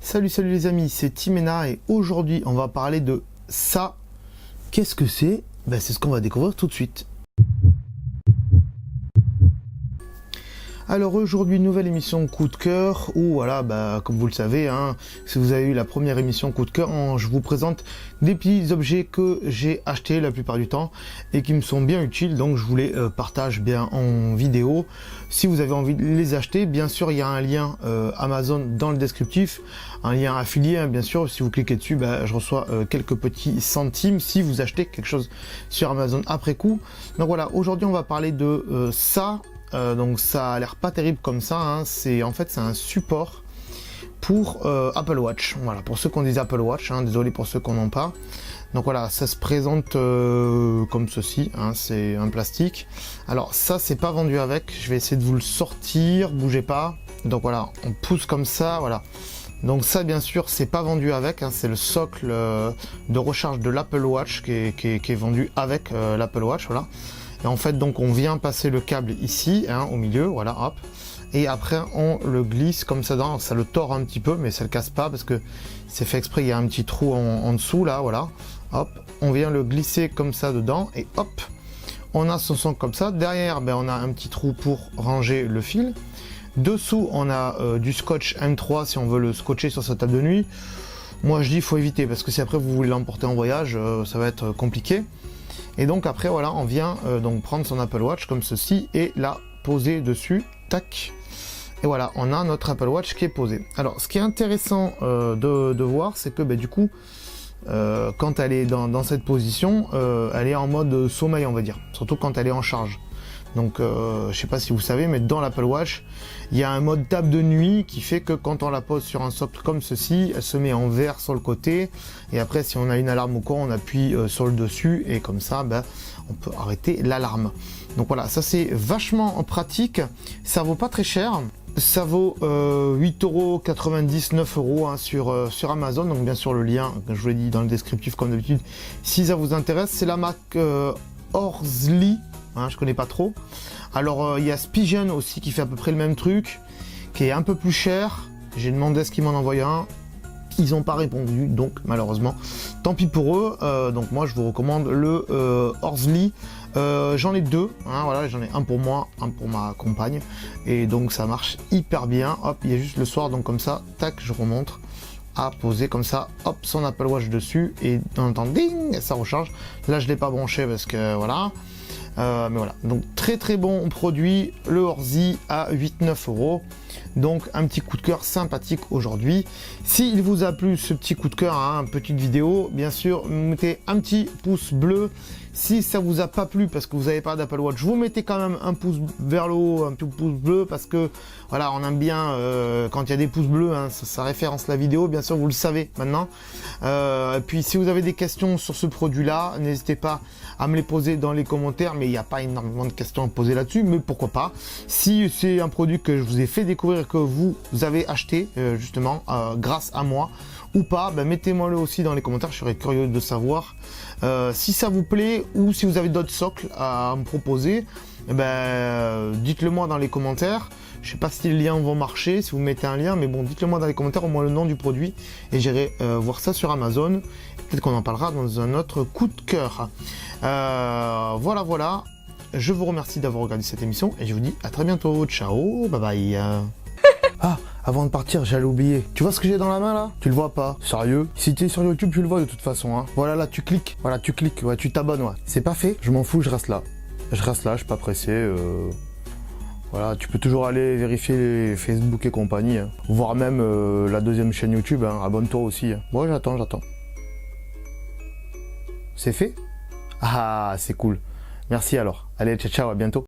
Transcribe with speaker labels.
Speaker 1: Salut les amis, c'est Timena et aujourd'hui on va parler de ça. Qu'est-ce que c'est? C'est ce qu'on va découvrir tout de suite. Alors aujourd'hui, nouvelle émission coup de cœur où voilà, comme vous le savez, si vous avez eu la première émission coup de cœur, je vous présente des petits objets que j'ai achetés la plupart du temps et qui me sont bien utiles, donc je vous les partage bien en vidéo. Si vous avez envie de les acheter, bien sûr il y a un lien Amazon dans le descriptif, un lien affilié, bien sûr, si vous cliquez dessus, je reçois quelques petits centimes si vous achetez quelque chose sur Amazon après coup. Donc voilà, aujourd'hui on va parler de ça. Donc ça a l'air pas terrible comme ça, c'est un support pour Apple Watch. Voilà, pour ceux qui ont des Apple Watch, désolé pour ceux qui n'en ont pas. Donc voilà, ça se présente comme ceci, c'est un plastique. Alors ça c'est pas vendu avec, je vais essayer de vous le sortir, bougez pas. Donc voilà, on pousse comme ça, voilà. Donc ça bien sûr c'est pas vendu avec, c'est le socle de recharge de l'Apple Watch qui est vendu avec l'Apple Watch, voilà. Et en fait donc on vient passer le câble ici au milieu, voilà, hop, et après on le glisse comme ça dedans. Ça le tord un petit peu mais ça le casse pas parce que c'est fait exprès, il y a un petit trou en dessous là, voilà, hop, on vient le glisser comme ça dedans et hop, on a son son comme ça. Derrière on a un petit trou pour ranger le fil. Dessous on a du scotch M3 si on veut le scotcher sur sa table de nuit. Moi je dis il faut éviter parce que si après vous voulez l'emporter en voyage, ça va être compliqué. Et donc après voilà, on vient donc prendre son Apple Watch comme ceci et la poser dessus, tac. Et voilà, on a notre Apple Watch qui est posé. Alors ce qui est intéressant de voir, c'est que du coup, quand elle est dans cette position, elle est en mode sommeil, on va dire, surtout quand elle est en charge. Donc je sais pas si vous savez, mais dans l'Apple Watch, il y a un mode table de nuit qui fait que quand on la pose sur un socle comme ceci, elle se met en vert sur le côté. Et après, si on a une alarme ou quoi, on appuie sur le dessus et comme ça, on peut arrêter l'alarme. Donc voilà, ça c'est vachement pratique. Ça vaut pas très cher. Ça vaut 8,90 €, 9 € sur Amazon. Donc bien sûr le lien, je vous l'ai dit dans le descriptif comme d'habitude, si ça vous intéresse. C'est la marque Horsley. Je connais pas trop. Alors il y a Spigen aussi qui fait à peu près le même truc, qui est un peu plus cher. J'ai demandé à ce qu'ils m'en envoient un. Ils n'ont pas répondu, donc malheureusement, tant pis pour eux. Donc moi je vous recommande le Horsley. J'en ai deux, voilà, j'en ai un pour moi, un pour ma compagne. Et donc ça marche hyper bien. Hop, il y a juste le soir, donc comme ça, tac, je remonte à poser comme ça, hop, son Apple Watch dessus. Et dans le temps, ding, ça recharge. Là je ne l'ai pas branché parce que voilà. Mais voilà, donc très bon produit, le Horsley à 8-9 €. Donc un petit coup de cœur sympathique aujourd'hui. S'il vous a plu ce petit coup de cœur, petite vidéo, bien sûr, mettez un petit pouce bleu. Si ça vous a pas plu parce que vous n'avez pas d'Apple Watch, vous mettez quand même un pouce vers le haut, un petit pouce bleu parce que voilà, on aime bien quand il y a des pouces bleus, ça référence la vidéo, bien sûr, vous le savez maintenant. Et puis si vous avez des questions sur ce produit-là, n'hésitez pas à me les poser dans les commentaires, mais il n'y a pas énormément de questions à poser là-dessus, mais pourquoi pas. Si c'est un produit que je vous ai fait découvrir, que vous avez acheté justement grâce à moi ou pas, mettez-moi le aussi dans les commentaires, je serais curieux de savoir si ça vous plaît ou si vous avez d'autres socles à me proposer. Dites-le moi dans les commentaires. Je sais pas si les liens vont marcher, si vous mettez un lien, mais bon, dites-le moi dans les commentaires, au moins le nom du produit, et j'irai voir ça sur Amazon. Peut-être qu'on en parlera dans un autre coup de cœur. Voilà. Je vous remercie d'avoir regardé cette émission, et je vous dis à très bientôt. Ciao, bye bye. Ah, avant de partir, j'allais oublier. Tu vois ce que j'ai dans la main là? Tu le vois pas? Sérieux? Si tu es sur YouTube, tu le vois de toute façon. Voilà, là, tu cliques. Voilà, tu cliques. Ouais, tu t'abonnes. Ouais. C'est pas fait? Je m'en fous, je reste là. Je suis pas pressé. Voilà, tu peux toujours aller vérifier les Facebook et compagnie. Voire même la deuxième chaîne YouTube. Abonne-toi aussi. Moi, j'attends. C'est fait? Ah, c'est cool. Merci alors. Allez, ciao, à bientôt.